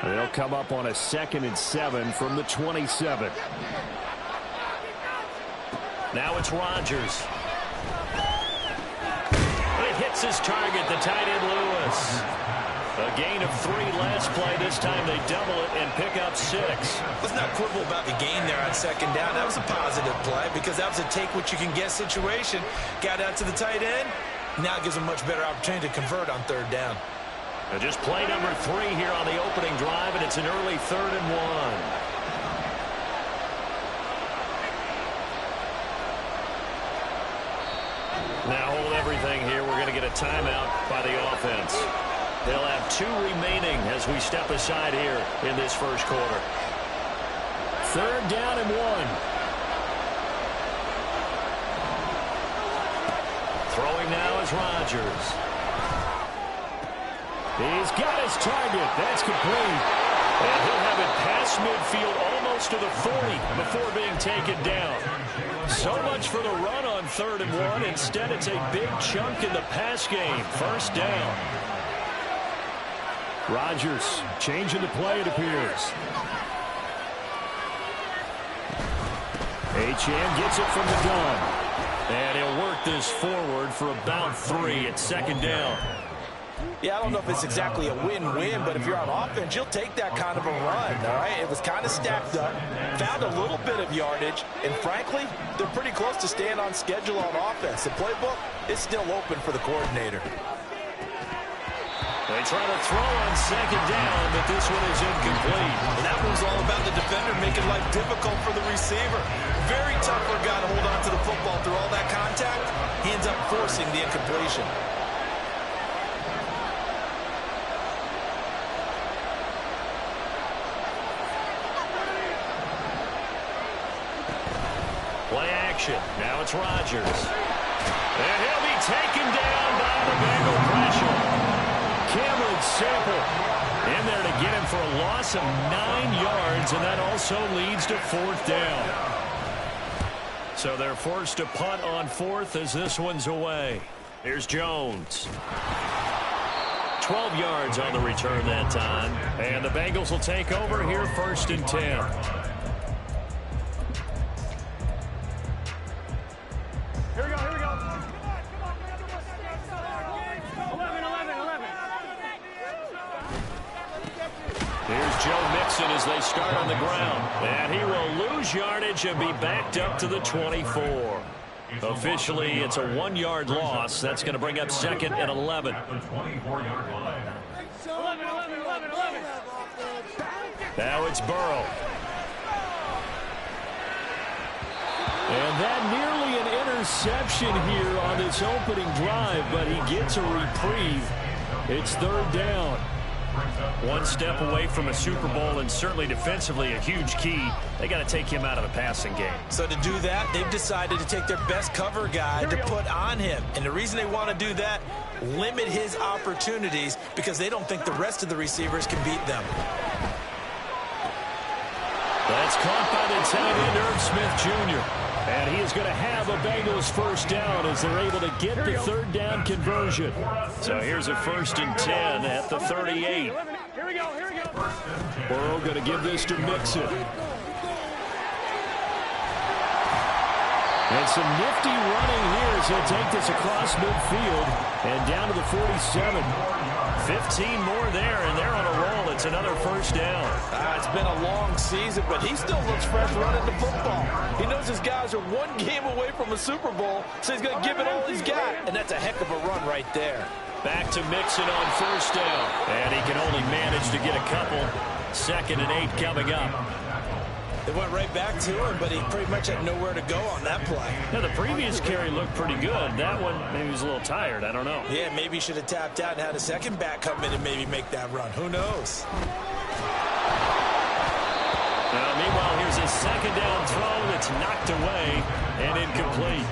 They'll come up on a 2nd and 7 from the 27. Now it's Rodgers. It hits his target, the tight end Lewis. A gain of 3 last play. This time they double it and pick up 6. Let's not quibble about the gain there on 2nd down. That was a positive play because that was a take-what-you-can-get situation. Got out to the tight end. Now it gives them a much better opportunity to convert on 3rd down. Just play number 3 here on the opening drive, and it's an early 3rd and 1. Now hold everything here. We're going to get a timeout by the offense. They'll have 2 remaining as we step aside here in this first quarter. 3rd down and 1. Throwing now is Rodgers. He's got his target. That's complete. And he'll have it past midfield almost to the 40 before being taken down. So much for the run on 3rd and 1. Instead, it's a big chunk in the pass game. 1st down. Rodgers changing the play, it appears. HN gets it from the gun. And he'll work this forward for about 3 at 2nd down. Yeah, I don't know if it's exactly a win-win, but if you're on offense, you'll take that kind of a run, all right? It was kind of stacked up, found a little bit of yardage, and frankly, they're pretty close to staying on schedule on offense. The playbook is still open for the coordinator. They try to throw on 2nd down, but this one is incomplete. And that one's all about the defender making life difficult for the receiver. Very tough for a guy to hold on to the football through all that contact. He ends up forcing the incompletion. Play action. Now it's Rodgers. And he'll be taken down by the Bengal pressure. Cameron Sample in there to get him for a loss of 9 yards, and that also leads to 4th down. So they're forced to punt on 4th as this one's away. Here's Jones. 12 yards on the return that time, and the Bengals will take over here 1st and 10. As they start on the ground, and he will lose yardage and be backed up to the 24. Officially, it's a 1-yard loss. That's going to bring up 2nd and 11. Now it's Burrow. And that nearly an interception here on this opening drive, but he gets a reprieve. It's 3rd down. 1 step away from a Super Bowl, and certainly defensively a huge key. They got to take him out of the passing game. So to do that, they've decided to take their best cover guy to put on him. And the reason they want to do that, limit his opportunities because they don't think the rest of the receivers can beat them. That's caught by the tight end, Irv Smith Jr. And he is going to have a Bengals 1st down as they're able to get the 3rd down conversion. So here's a 1st and 10 at the 38. Here we go. Burrow going to give this to Mixon. And some nifty running here as he'll take this across midfield and down to the 47. 15 more there, and they're on a roll. It's another 1st down. It's been a long season, but he still looks fresh running the football. He knows his guys are 1 game away from a Super Bowl, so he's going to give it all he's got, and that's a heck of a run right there. Back to Mixon on 1st down, and he can only manage to get a couple. 2nd and 8 coming up. They went right back to him, but he pretty much had nowhere to go on that play. Now, the previous carry looked pretty good. That one, maybe he was a little tired. I don't know. Yeah, maybe he should have tapped out and had a second back come in and maybe make that run. Who knows? Meanwhile, here's a 2nd down throw that's knocked away and incomplete.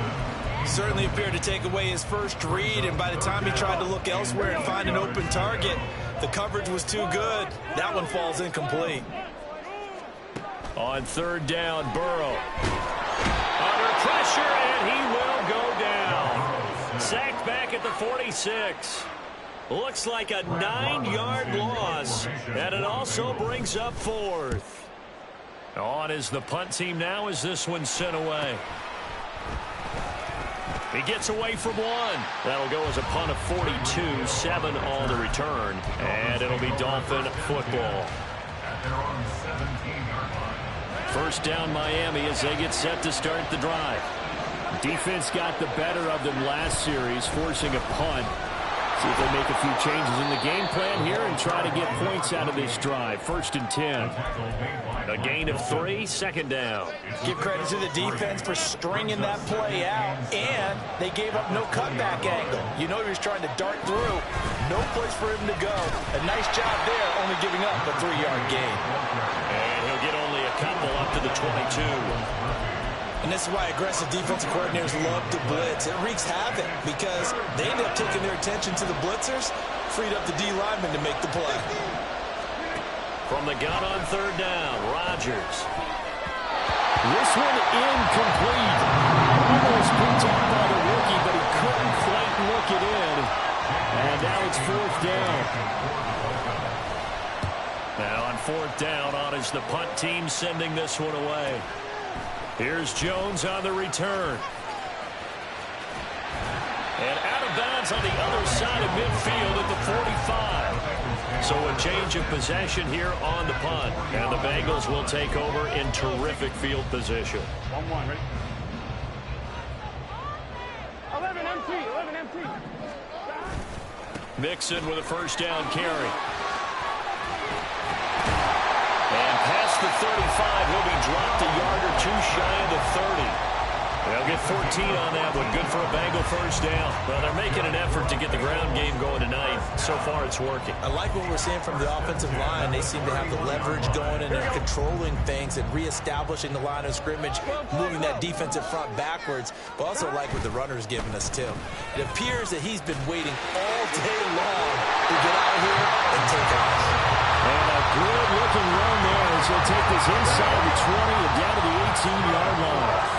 Certainly appeared to take away his first read, and by the time he tried to look elsewhere and find an open target, the coverage was too good. That one falls incomplete. On 3rd down, Burrow. Under pressure, and he will go down. Sacked back at the 46. Looks like a 9-yard loss, and it also brings up 4th. On is the punt team now as this one's sent away. He gets away from 1. That'll go as a punt of 42, 7 on the return, and it'll be Dolphin football. First down Miami as they get set to start the drive. Defense got the better of them last series, forcing a punt. See if they make a few changes in the game plan here and try to get points out of this drive. 1st and 10. A gain of 3, 2nd down. Give credit to the defense for stringing that play out, and they gave up no cutback angle. You know he was trying to dart through. No place for him to go. A nice job there, only giving up a 3-yard gain. And he'll get only a couple up to the 22. And this is why aggressive defensive coordinators love to blitz. It wreaks havoc because they end up taking their attention to the blitzers, freed up the D lineman to make the play. From the gun on 3rd down, Rodgers. This one incomplete. Almost picked up by the rookie, but he couldn't quite look it in. And now it's 4th down. Now on 4th down, on is the punt team sending this one away. Here's Jones on the return. And out of bounds on the other side of midfield at the 45. So a change of possession here on the punt. And the Bengals will take over in terrific field position. 1-1, ready? 11 empty. Mixon with a first down carry. And past the 35, he'll be dropped a yard or 2 shy of the 30. They'll get 14 on that one. Good for a Bengal first down. Well, they're making an effort to get the ground game going tonight. So far, it's working. I like what we're seeing from the offensive line. They seem to have the leverage going, and they're controlling things and reestablishing the line of scrimmage, moving that defensive front backwards. But also like what the runner's giving us, too. It appears that he's been waiting all day long to get out of here and take off. And a good-looking run there as he'll take this inside the 20 and down to the 18-yard line.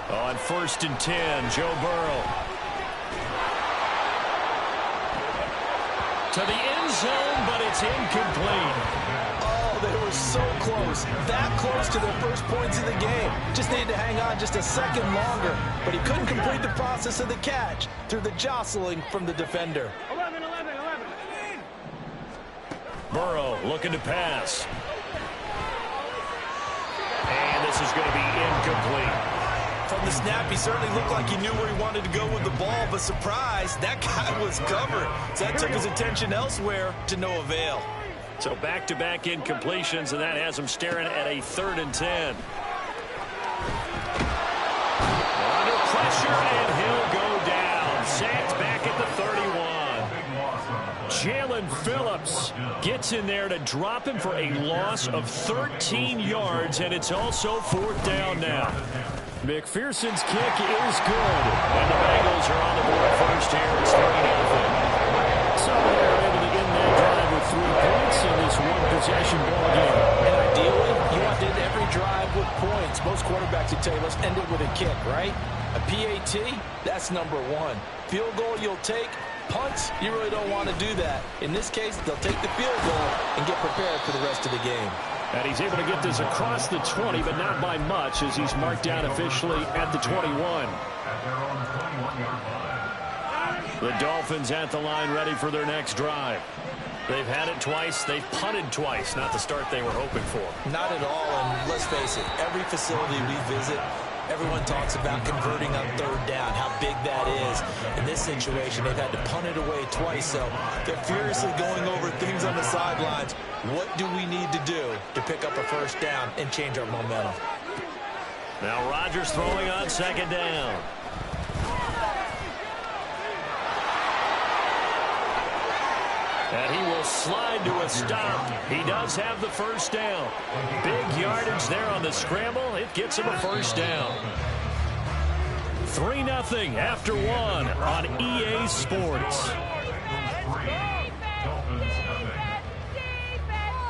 On 1st and 10, Joe Burrow. To the end zone, but it's incomplete. Oh, they were so close. That close to their first points of the game. Just needed to hang on just a second longer. But he couldn't complete the process of the catch through the jostling from the defender. 11. Burrow looking to pass. And this is going to be incomplete. From the snap, he certainly looked like he knew where he wanted to go with the ball, but surprise, that guy was covered. So that took his attention elsewhere to no avail. So back-to-back incompletions, and that has him staring at a 3rd and 10. Under pressure, and he'll go down. Sacked back at the 31. Jalen Phillips gets in there to drop him for a loss of 13 yards, and it's also 4th down now. McPherson's kick is good. And the Bengals are on the board first here. It's 3-0. So they're able to end that drive with 3 points in this one-possession ball game. And ideally, you want to end every drive with points. Most quarterbacks would tell you, let's end it with a kick, right? A PAT, that's number 1. Field goal you'll take. Punts, you really don't want to do that. In this case, they'll take the field goal and get prepared for the rest of the game. And he's able to get this across the 20, but not by much, as he's marked down officially at the 21. The Dolphins at the line ready for their next drive. They've had it twice. They've punted twice. Not the start they were hoping for. Not at all, and let's face it, every facility we visit, everyone talks about converting on 3rd down, how big that is. In this situation, they've had to punt it away twice, so they're furiously going over things on the sidelines. What do we need to do to pick up a first down and change our momentum? Now Rodgers throwing on 2nd down. And he will slide to a stop. He does have the first down. Big yardage there on the scramble. It gets him a first down. 3-0 after 1 on EA Sports.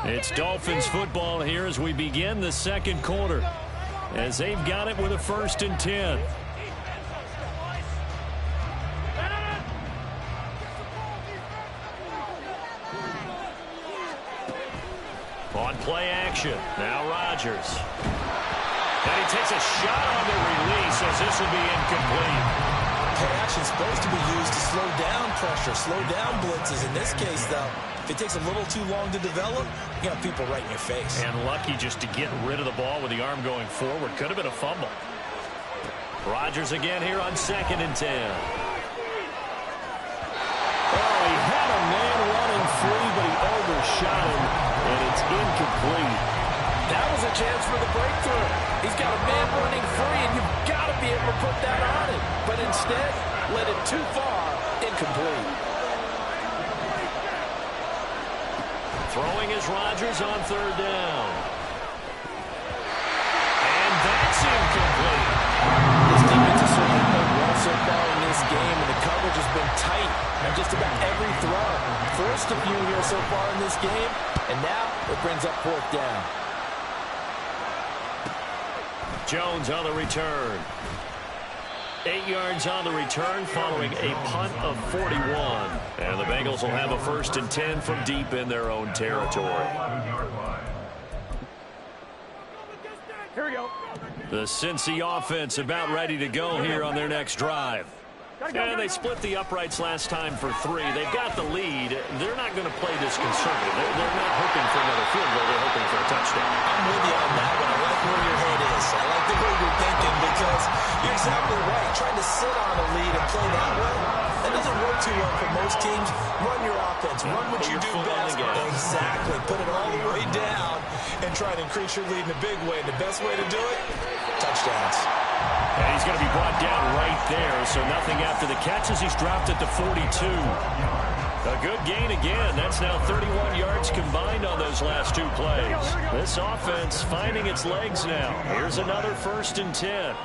It's Dolphins football here as we begin the 2nd quarter. as they've got it with a 1st and 10. On play action, now Rodgers. And he takes a shot on the release as this will be incomplete. Play action is supposed to be used to slow down pressure, slow down blitzes. In this case, though, if it takes a little too long to develop, you got people right in your face. And lucky just to get rid of the ball with the arm going forward. Could have been a fumble. Rodgers again here on 2nd and 10. Oh, he had a man running free, but he overshot him, and it's incomplete. That was a chance for the breakthrough. He's got a man running free, and you've got to be able to put that on him. But instead, let it too far, incomplete. Throwing is Rodgers on 3rd down. And that's incomplete. This defense has certainly played well so far in this game, and the coverage has been tight on just about every throw. First a few here so far in this game, and now it brings up 4th down. Jones on the return. 8 yards on the return following a punt of 41. And the Bengals will have a 1st and 10 from deep in their own territory. Here we go. The Cincy offense about ready to go here on their next drive. And they split the uprights last time for 3. They've got the lead. They're not going to play this conservative. They're not hoping for another field goal. They're hoping for a touchdown. I'm with you on that one. I like where your head is. I like the way you're thinking because you're exactly right. Trying to sit on a lead and play that way, that doesn't work too well for most teams. Run your offense. Run what you do best. Exactly. Put it all the way down and try to increase your lead in a big way. And the best way to do it, touchdowns. And he's going to be brought down right there, so nothing after the catches. He's dropped at the 42. A good gain again. That's now 31 yards combined on those last 2 plays. This offense finding its legs now. Here's another 1st and 10.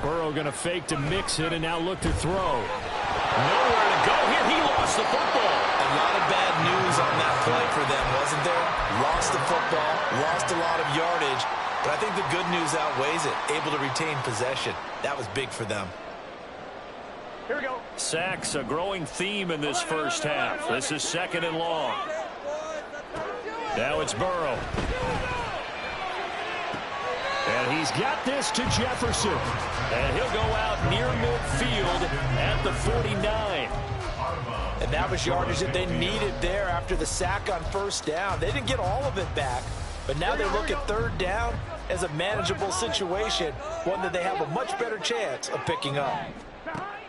Burrow going to fake to mix it and now look to throw. Nowhere to go here. He lost the football. A lot of bad news on that play for them, wasn't there? Lost the football, lost a lot of yardage, but I think the good news outweighs it. Able to retain possession. That was big for them. Here we go. Sacks, a growing theme in this first half. This is 2nd and long. Now it's Burrow. And he's got this to Jefferson. And he'll go out near midfield at the 49. And that was yardage that they needed there after the sack on 1st down. They didn't get all of it back, but now they look at 3rd down as a manageable situation, one that they have a much better chance of picking up.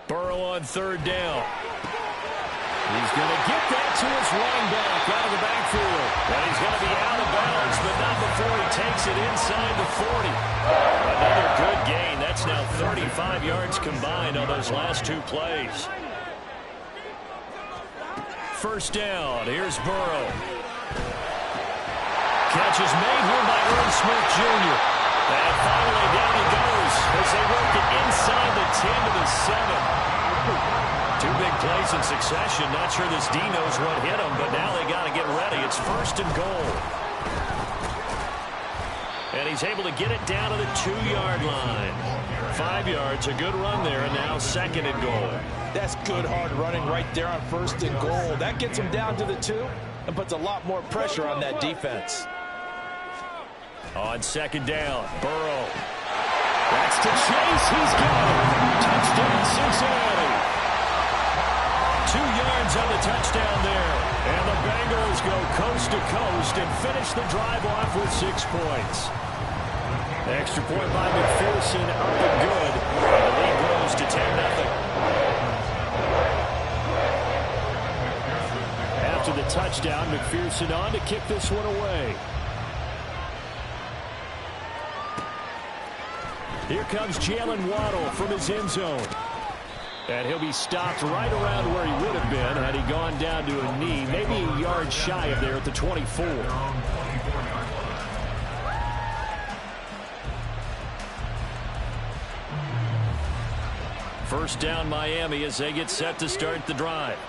Burrow on 3rd down. He's going to get that to his running back out of the backfield. And he's going to be out of bounds, but not before he takes it inside the 40. Another good gain. That's now 35 yards combined on those last 2 plays. 1st down. Here's Burrow. Catch is made here by Earl Smith Jr. And finally down he goes as they work it inside the 10 to the 7. 2 big plays in succession. Not sure this D knows what hit him, but now they got to get ready. It's 1st and goal. And he's able to get it down to the 2-yard line. 5 yards, a good run there, and now 2nd and goal. That's good hard running right there on 1st and goal. That gets him down to the 2 and puts a lot more pressure on that defense. On 2nd down, Burrow. That's to Chase. He's got it. Touchdown, Cincinnati. 2 yards on the touchdown there. And the Bengals go coast to coast and finish the drive off with 6 points. Extra point by McPherson, up and good. The lead grows to 10-0. After the touchdown, McPherson on to kick this one away. Here comes Jalen Waddle from his end zone. And he'll be stopped right around where he would have been had he gone down to a knee, maybe a yard shy of there at the 24. First down Miami as they get set to start the drive.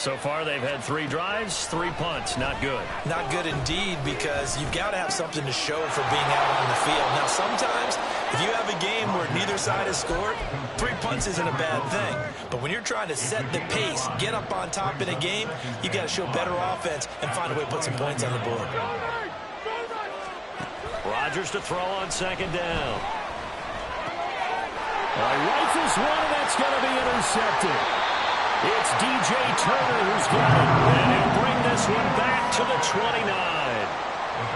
So far, they've had 3 drives, 3 punts. Not good. Not good indeed, because you've got to have something to show for being out on the field. Now, sometimes, if you have a game where neither side has scored, 3 punts isn't a bad thing. But when you're trying to set the pace, get up on top in a game, you've got to show better offense and find a way to put some points on the board. Rodgers to throw on 2nd down. Rifles one, and that's going to be intercepted. It's DJ Turner who's got it, and he'll bring this one back to the 29.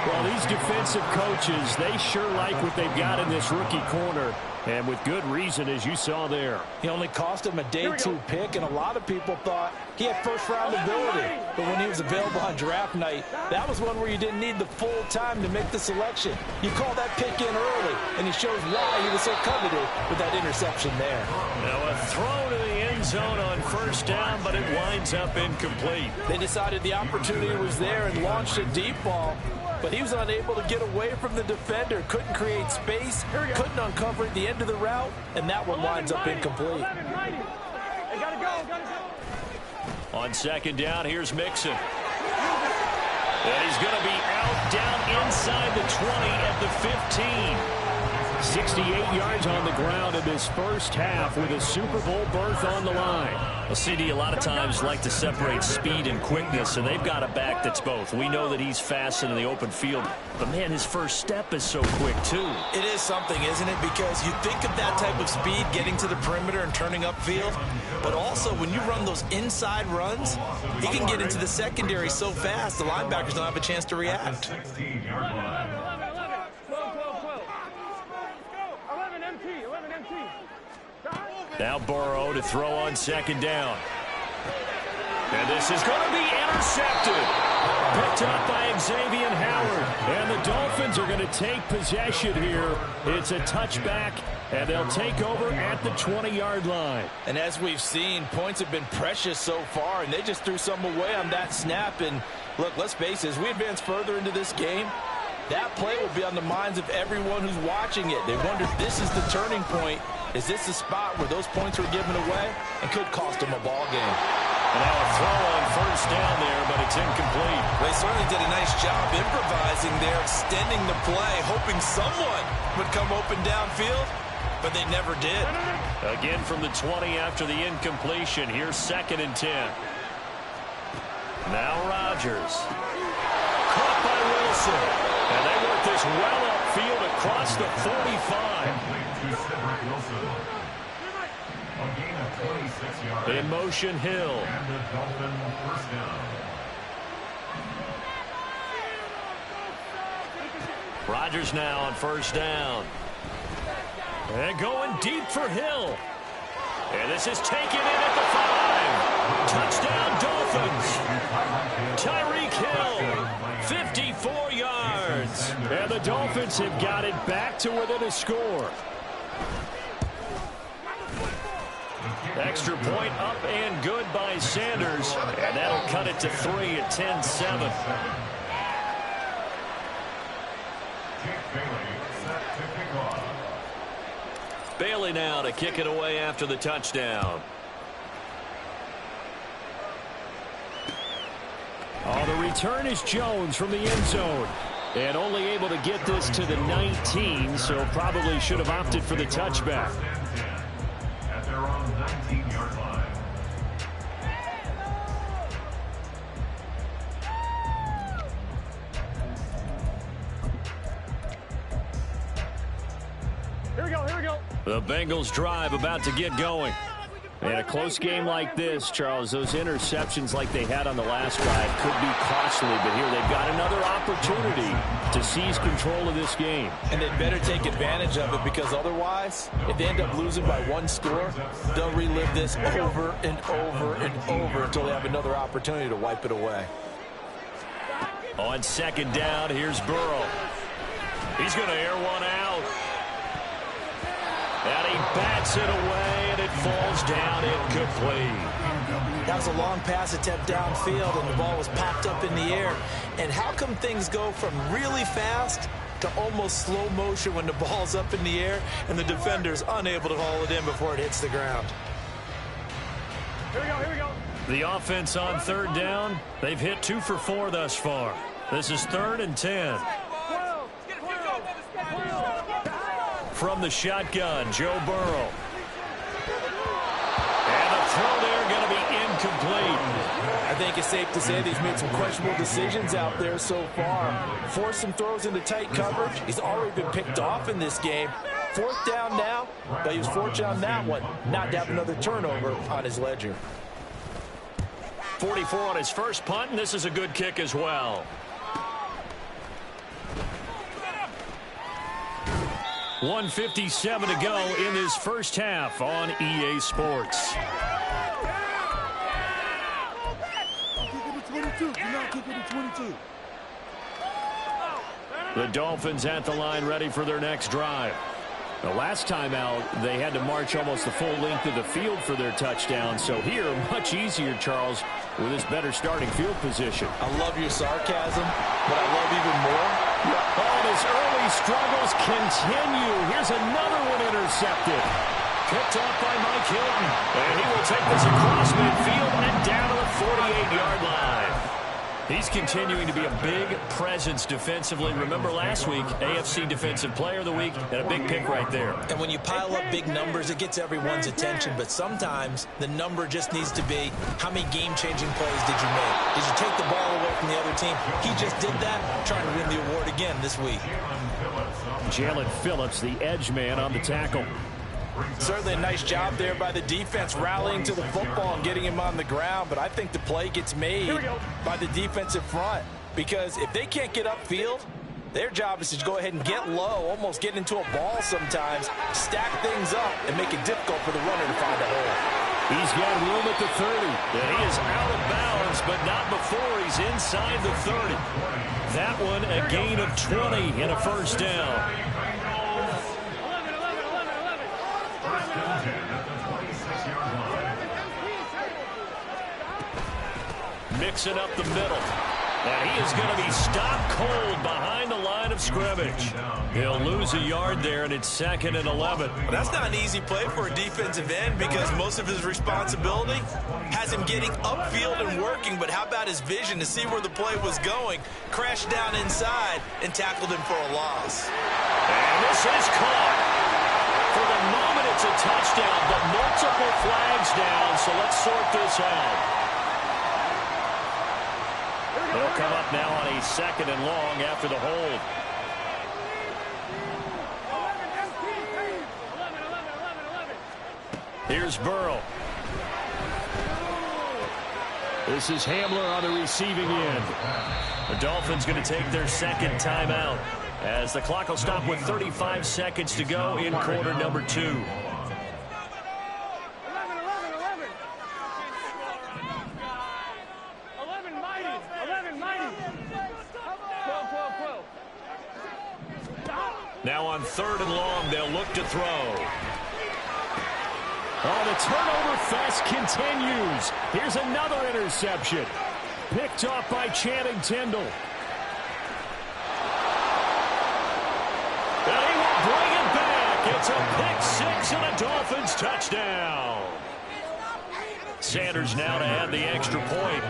Well, these defensive coaches, they sure like what they've got in this rookie corner, and with good reason, as you saw there. He only cost him a day 2 pick, and a lot of people thought he had first-round ability. But when he was available on draft night, that was one where you didn't need the full time to make the selection. You call that pick in early, and he shows why he was so coveted with that interception there. Now a throw to the end zone on 1st down, but it winds up incomplete. They decided the opportunity was there and launched a deep ball, but he was unable to get away from the defender, couldn't create space, couldn't uncover at the end of the route, and that one winds up incomplete. On 2nd down, here's Mixon. And he's going to be out down inside the 20 at the 15. 68 yards on the ground in this first half with a Super Bowl berth on the line. Well, CD, a lot of times like to separate speed and quickness, and they've got a back that's both. We know that he's fast in the open field, but, man, his first step is so quick, too. It is something, isn't it? Because you think of that type of speed getting to the perimeter and turning upfield, but also when you run those inside runs, he can get into the secondary so fast the linebackers don't have a chance to react. Now Burrow to throw on 2nd down. And this is going to be intercepted. Picked up by Xavier Howard. And the Dolphins are going to take possession here. It's a touchback, and they'll take over at the 20-yard line. And as we've seen, points have been precious so far, and they just threw some away on that snap. And look, let's face it, as we advance further into this game, that play will be on the minds of everyone who's watching it. They wonder if this is the turning point. Is this the spot where those points were given away and could cost them a ball game? And now a throw on 1st down there, but it's incomplete. They certainly did a nice job improvising there, extending the play, hoping someone would come open downfield, but they never did. Again from the 20 after the incompletion. Here's 2nd and 10. Now Rodgers. Caught by Wilson. And they work this well upfield across the 45. In motion, Hill. Rodgers now on 1st down. And going deep for Hill. And this is taken in at the 5. Touchdown, Dolphins. Tyreek Hill, 54 yards. And the Dolphins have got it back to within a score. Extra point up and good by Sanders. And that'll cut it to 3 at 10-7. Bailey now to kick it away after the touchdown. Oh, the return is Jones from the end zone. And only able to get this to the 19, so probably should have opted for the touchback. At their own 19-yard line. Here we go, here we go. The Bengals drive about to get going. And a close game like this, Charles, those interceptions like they had on the last drive could be costly, but here they've got another opportunity to seize control of this game. And they'd better take advantage of it, because otherwise, if they end up losing by 1 score, they'll relive this over and over and over until they have another opportunity to wipe it away. On 2nd down, here's Burrow. He's going to air one out. And he bats it away, and it falls down incomplete. That was a long pass attempt downfield, and the ball was popped up in the air. And how come things go from really fast to almost slow motion when the ball's up in the air and the defender's unable to haul it in before it hits the ground? Here we go, here we go. The offense on third down, they've hit 2 for 4 thus far. This is 3rd and 10. From the shotgun, Joe Burrow. And the throw there going to be incomplete. I think it's safe to say that he's made some questionable decisions out there so far. Forced some throws into tight coverage. He's already been picked off in this game. 4th down now, but he was fortunate on that one not to have another turnover on his ledger. 44 on his first punt, and this is a good kick as well. $1:57 to go in this first half on EA Sports. The Dolphins at the line ready for their next drive. The last time out, they had to march almost the full length of the field for their touchdown. So here, much easier, Charles, with this better starting field position. I love your sarcasm, but I love even more. Oh, his early struggles continue. Here's another one intercepted. Picked off by Mike Hilton. And he will take this across midfield and down to the 48-yard line. He's continuing to be a big presence defensively. Remember last week, AFC Defensive Player of the Week, and a big pick right there. And when you pile up big numbers, it gets everyone's attention. But sometimes the number just needs to be, how many game-changing plays did you make? Did you take the ball away from the other team? He just did that, trying to win the award again this week. Jalen Phillips, the edge man on the tackle. Certainly a nice job there by the defense rallying to the football and getting him on the ground, but I think the play gets made by the defensive front because if they can't get upfield, their job is to go ahead and get low, almost get into a ball sometimes, stack things up, and make it difficult for the runner to find a hole. He's got room at the 30, and he is out of bounds, but not before he's inside the 30. That one a gain of 20 and a first down. Mixing up the middle. And he is going to be stopped cold behind the line of scrimmage. He'll lose a yard there, and it's 2nd and 11. Well, that's not an easy play for a defensive end because most of his responsibility has him getting upfield and working, but how about his vision to see where the play was going, crashed down inside, and tackled him for a loss. And this is caught. For the moment, it's a touchdown, but multiple flags down, so let's sort this out. They'll come up now on a 2nd and long after the hold. Here's Burrow. This is Hamler on the receiving end. The Dolphins going to take their 2nd timeout as the clock will stop with 35 seconds to go in quarter number 2. Now on 3rd and long, they'll look to throw. Oh, the turnover fest continues. Here's another interception. Picked off by Channing Tindall. And he will bring it back. It's a pick 6 and a Dolphins touchdown. Sanders now to add the extra point.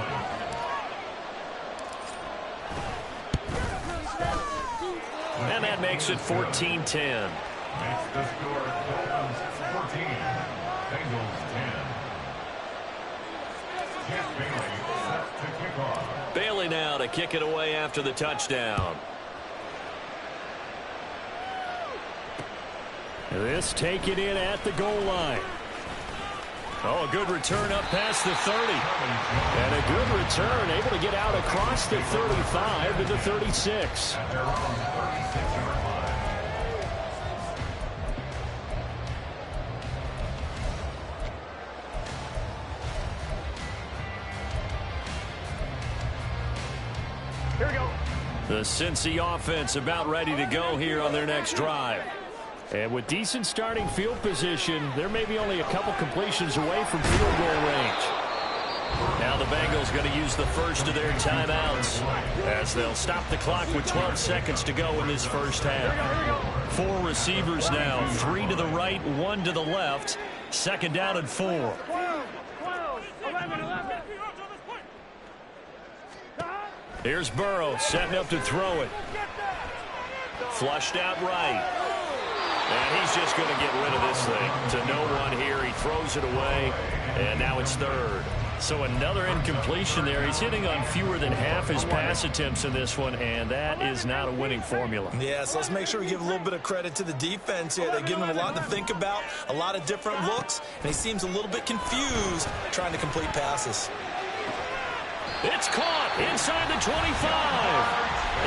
And that makes it 14-10. Bailey now to kick it away after the touchdown. This taken in at the goal line. Oh, a good return up past the 30. And a good return, able to get out across the 35 to the 36. Here we go. The Cincy offense about ready to go here on their next drive. And with decent starting field position, they're maybe only a couple completions away from field goal range. Now the Bengals going to use the first of their timeouts as they'll stop the clock with 12 seconds to go in this first half. 4 receivers now, 3 to the right, 1 to the left. 2nd down and 4. 12, 11, 11. Here's Burrow setting up to throw it. Flushed out right. And he's just going to get rid of this thing to no one here. He throws it away, and now it's third. So another incompletion there. He's hitting on fewer than half his pass attempts in this one, and that is not a winning formula. Yeah, so let's make sure we give a little bit of credit to the defense here. They give him a lot to think about, a lot of different looks, and he seems a little bit confused trying to complete passes. It's caught inside the 25.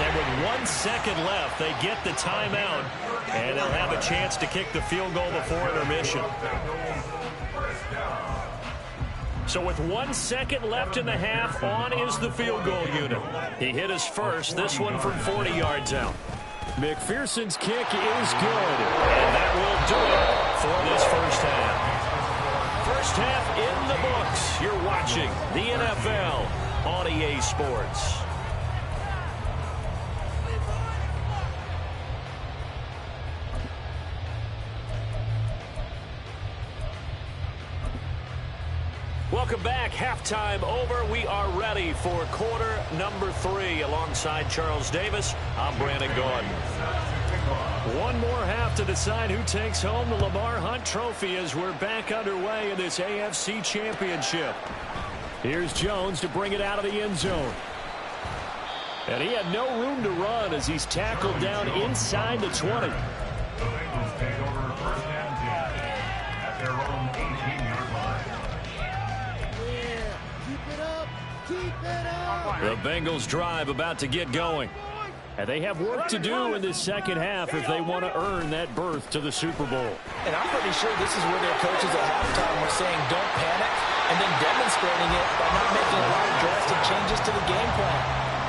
And with 1 second left, they get the timeout, and they'll have a chance to kick the field goal before intermission. So with 1 second left in the half, on is the field goal unit. He hit his first, this one from 40 yards out. McPherson's kick is good, and that will do it for this first half. First half in the books. You're watching the NFL on EA Sports. Welcome back. Halftime over. We are ready for quarter number 3. Alongside Charles Davis, I'm Brandon Gordon. One more half to decide who takes home the Lamar Hunt Trophy as we're back underway in this AFC Championship. Here's Jones to bring it out of the end zone. And he had no room to run as he's tackled down inside the 20. The Bengals drive about to get going. And they have work to do in this second half if they want to earn that berth to the Super Bowl. And I'm pretty sure this is where their coaches at halftime were saying don't panic, and then demonstrating it by not making a lot of drastic changes to the game plan.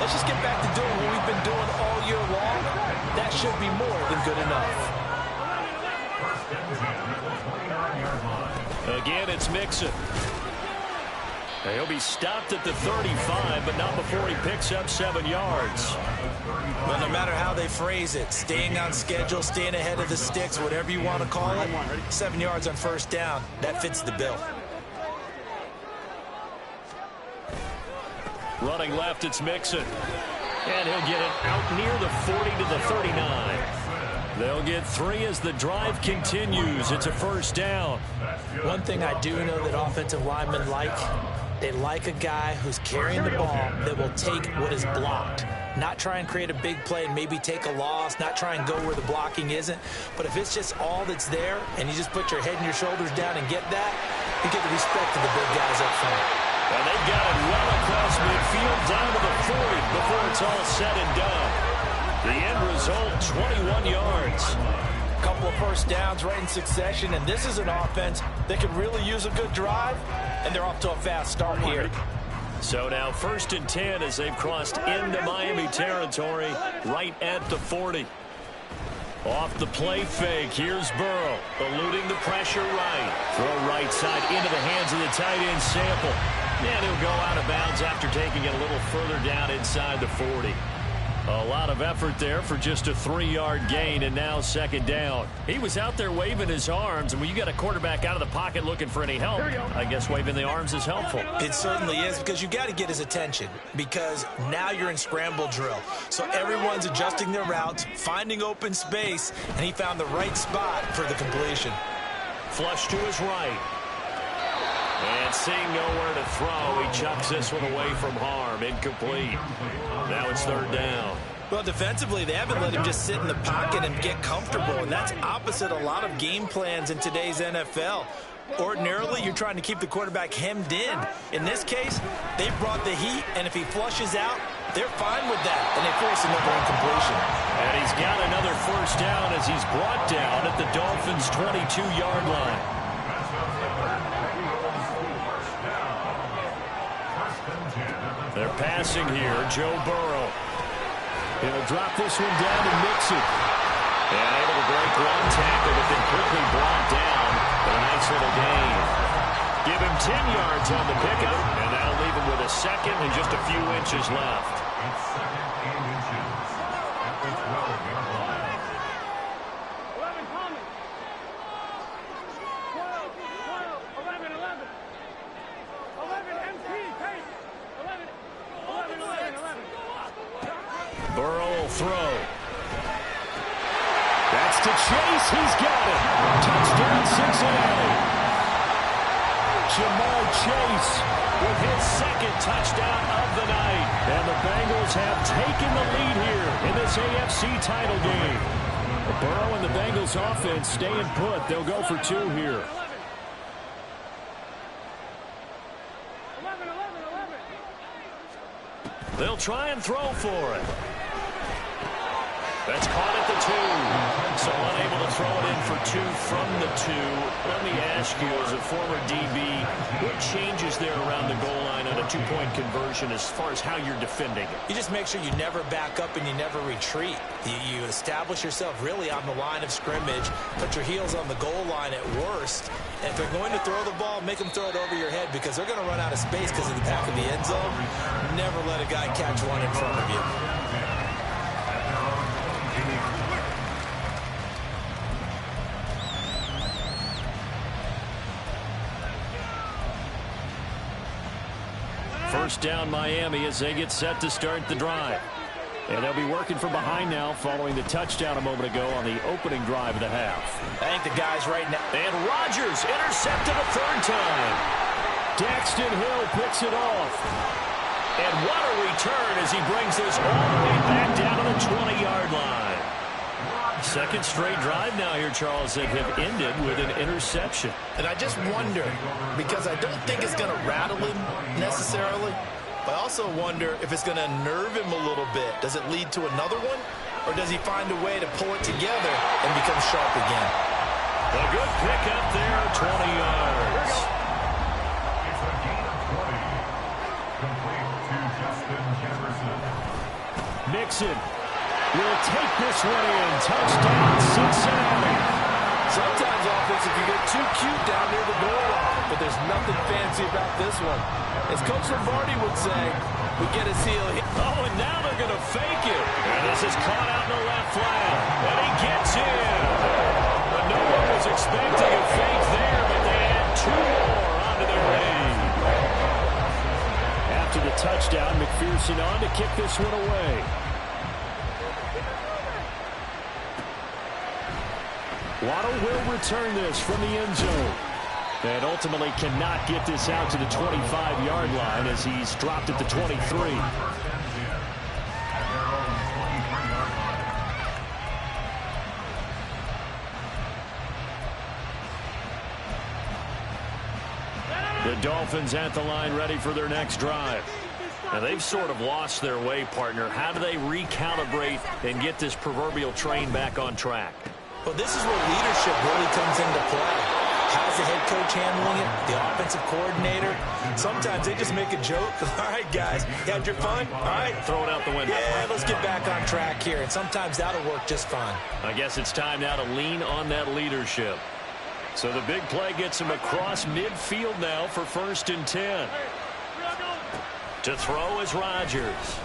Let's just get back to doing what we've been doing all year long. That should be more than good enough. Again, it's Mixon. He'll be stopped at the 35, but not before he picks up 7 yards. Well, no matter how they phrase it, staying on schedule, staying ahead of the sticks, whatever you want to call it, 7 yards on first down, that fits the bill. Running left, it's Mixon. And he'll get it out near the 40 to the 39. They'll get 3 as the drive continues. It's a first down. One thing I do know that offensive linemen like, they like a guy who's carrying the ball that will take what is blocked. Not try and create a big play and maybe take a loss, not try and go where the blocking isn't. But if it's just all that's there and you just put your head and your shoulders down and get that, you get the respect of the big guys up front. And they've got it well across midfield down to the 40 before it's all said and done. The end result, 21 yards. A couple of first downs right in succession, and this is an offense that could really use a good drive, and they're off to a fast start here. So now 1st and 10 as they've crossed into Miami territory right at the 40. Off the play fake, here's Burrow, eluding the pressure right. Throw right side into the hands of the tight end Sample. And he'll go out of bounds after taking it a little further down inside the 40. A lot of effort there for just a 3-yard gain, and now second down. He was out there waving his arms, and when you got a quarterback out of the pocket looking for any help, I guess waving the arms is helpful. It certainly is, because you got to get his attention, because now you're in scramble drill. So everyone's adjusting their routes, finding open space, and he found the right spot for the completion. Flush to his right. And seeing nowhere to throw, he chucks this one away from harm. Incomplete. Now it's third down. Well, defensively, they haven't let him just sit in the pocket and get comfortable, and that's opposite a lot of game plans in today's NFL. Ordinarily, you're trying to keep the quarterback hemmed in. In this case, they brought the heat, and if he flushes out, they're fine with that, and they force another incompletion. And he's got another first down as he's brought down at the Dolphins' 22-yard line. They're passing here, Joe Burrow. He'll drop this one down to Mixon. And able to break one tackle, but then quickly brought down for a nice little gain. Give him 10 yards on the pickup, and that'll leave him with a second and just a few inches left. throw. That's to Chase. He's got it. Touchdown, Cincinnati. Jamal Chase with his second touchdown of the night. And the Bengals have taken the lead here in this AFC title game. Burrow and the Bengals offense staying put. They'll go for 2 here. They'll try and throw for it. That's caught at the 2. So unable to throw it in for 2 from the 2. Let me ask you, as a former DB, what changes there around the goal line on a 2-point conversion as far as how you're defending it? You just make sure you never back up and you never retreat. You establish yourself really on the line of scrimmage, put your heels on the goal line at worst. And if they're going to throw the ball, make them throw it over your head because they're going to run out of space because of the back of the end zone. Never let a guy catch one in front of you. First down Miami as they get set to start the drive. And they'll be working from behind now following the touchdown a moment ago on the opening drive of the half. I think the guys right now. And Rodgers intercepted a 3rd time. Daxton Hill picks it off. And what a return as he brings this all the way back down to the 20-yard line. Second straight drive now here, Charles, that have ended with an interception. And I just wonder, because I don't think it's going to rattle him necessarily, but I also wonder if it's going to nerve him a little bit. Does it lead to another one? Or does he find a way to pull it together and become sharp again? A good pickup there, 20 yards. Mixon will take this one in. Touchdown, Cincinnati. Sometimes offense, if you get too cute down near the goal line, but there's nothing fancy about this one. As Coach Lombardi would say, we get a seal here. Oh, and now they're going to fake it. And this is caught out in the left flat. And he gets in. But no one was expecting a fake there, but they add 2 more onto their lead. After the touchdown, McPherson on to kick this one away. Waddle will return this from the end zone. And ultimately cannot get this out to the 25-yard line as he's dropped at the 23. The Dolphins at the line ready for their next drive. Now they've sort of lost their way, partner. How do they recalibrate and get this proverbial train back on track? Well, this is where leadership really comes into play. How's the head coach handling it? The offensive coordinator? Sometimes they just make a joke. All right, guys, you had your fun? All right. Throw it out the window. Yeah, let's get back on track here. And sometimes that'll work just fine. I guess it's time now to lean on that leadership. So the big play gets him across midfield now for 1st and 10. To throw is Rodgers.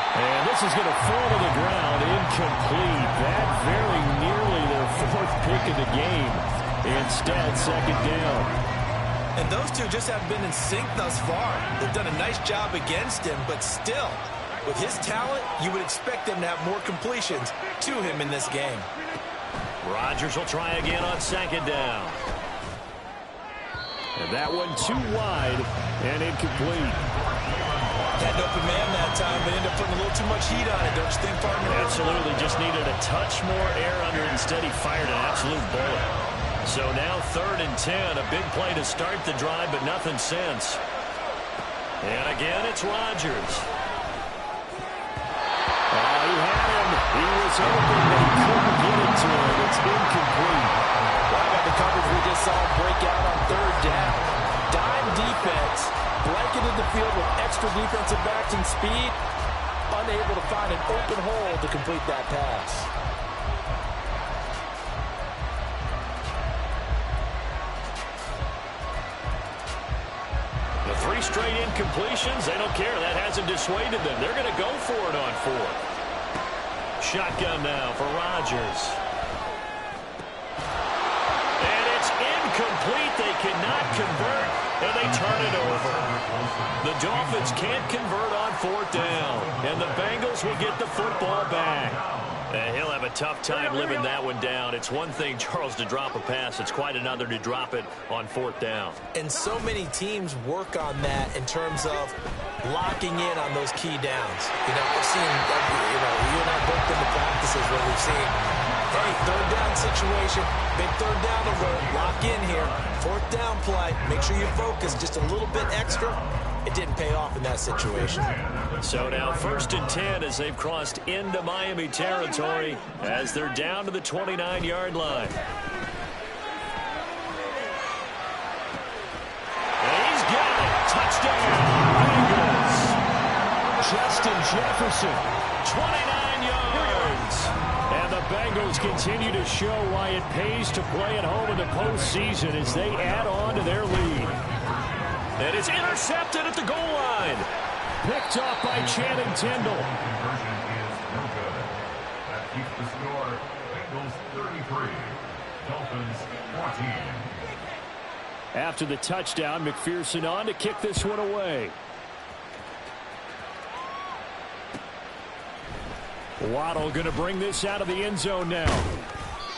And this is going to fall to the ground, incomplete. That very nearly their 4th pick of the game. Instead, 2nd down. And those two just haven't been in sync thus far. They've done a nice job against him, but still, with his talent, you would expect them to have more completions to him in this game. Rodgers will try again on 2nd down. And that one too wide and incomplete. Had an open man that time, but ended up putting a little too much heat on it, don't you think, partner? Absolutely. Just needed a touch more air under it. Instead, he fired an absolute bullet. So now 3rd and 10. A big play to start the drive, but nothing since. And again, it's Rodgers. Oh, he had him. He was open, but he couldn't get it to him. It's incomplete. Well, I got the coverage we just saw break out on 3rd down. Dime defense. Blanketed the field with extra defensive backs and speed. Unable to find an open hole to complete that pass. The 3 straight incompletions, they don't care. That hasn't dissuaded them. They're going to go for it on 4th. Shotgun now for Rodgers. And it's incomplete. They cannot convert, and they turn it over. The Dolphins can't convert on 4th down, and the Bengals will get the football back. He'll have a tough time living that one down. It's one thing, Charles, to drop a pass. It's quite another to drop it on 4th down. And so many teams work on that in terms of locking in on those key downs. You know, we've seen, you and I both been to practices where we've seen, hey, 3rd down situation, big 3rd down alert, lock in here, 4th down play, make sure you focus just a little bit extra. It didn't pay off in that situation. So now 1st and 10 as they've crossed into Miami territory as they're down to the 29-yard line. And he's got it. Touchdown, Bengals. Justin Jefferson, 29 yards. And the Bengals continue to show why it pays to play at home in the postseason as they add on to their lead. And it's intercepted at the goal line. Picked off by Channing Tindall. Conversion is no good. That keeps the score. Bengals 33, Dolphins 14. After the touchdown, McPherson on to kick this one away. Waddle going to bring this out of the end zone now.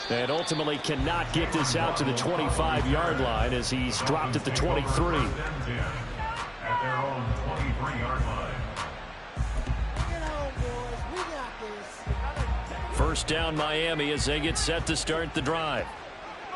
And ultimately cannot get this out to the 25-yard line as he's dropped at the 23. At their own 23-yard line. First down Miami as they get set to start the drive.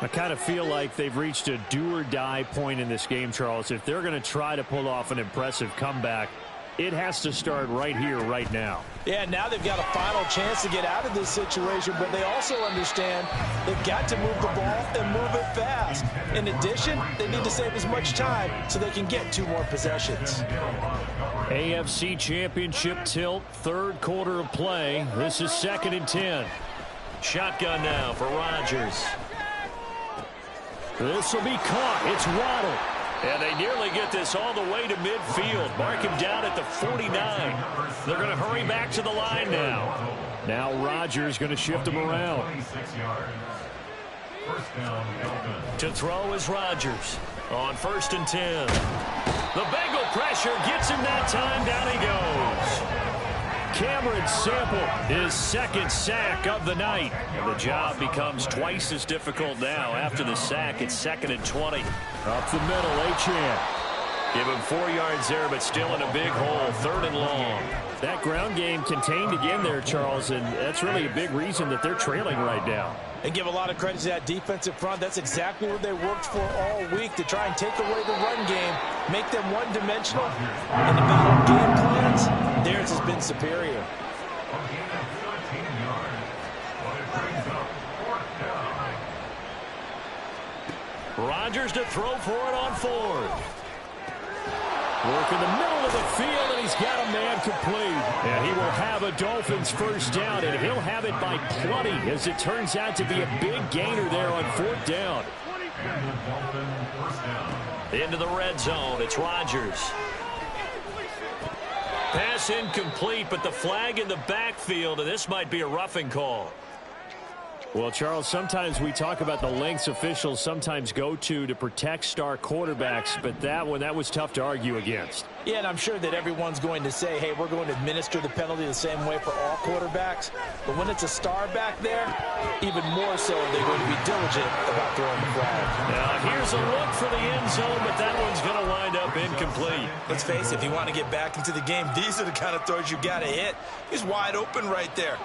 I kind of feel like they've reached a do-or-die point in this game, Charles. If they're going to try to pull off an impressive comeback, it has to start right here, right now. Yeah, now they've got a final chance to get out of this situation, but they also understand they've got to move the ball and move it fast. In addition, they need to save as much time so they can get 2 more possessions. AFC Championship tilt, 3rd quarter of play. This is 2nd and 10. Shotgun now for Rodgers. This will be caught. It's Waddle. And they nearly get this all the way to midfield. Mark him down at the 49. They're going to hurry back to the line now. Now Rodgers going to shift him around. To throw is Rodgers on 1st and 10. The Bengal pressure gets him that time. Down he goes. Cameron Sample, his 2nd sack of the night. And the job becomes twice as difficult now. After the sack, it's 2nd and 20. Up the middle, Achane. Give him 4 yards there, but still in a big hole. 3rd and long. That ground game contained again there, Charles, and that's really a big reason that they're trailing right now. And give a lot of credit to that defensive front. That's exactly what they worked for all week, to try and take away the run game, make them one-dimensional. And the battle game plans, theirs has been superior. Rodgers to throw for it on 4th. Work in the middle of the field, and he's got a man complete. And he will have a Dolphins 1st down, and he'll have it by plenty, as it turns out to be a big gainer there on 4th down. Into the red zone, it's Rodgers. Pass incomplete, but the flag in the backfield, and this might be a roughing call. Well, Charles, sometimes we talk about the lengths officials sometimes go to protect star quarterbacks, but that was tough to argue against. Yeah, and I'm sure that everyone's going to say, hey, we're going to administer the penalty the same way for all quarterbacks. But when it's a star back there, even more so they're going to be diligent about throwing the flag. Now, here's a look for the end zone, but that one's going to wind up incomplete. Let's face it, if you want to get back into the game, these are the kind of throws you got to hit. He's wide open right there.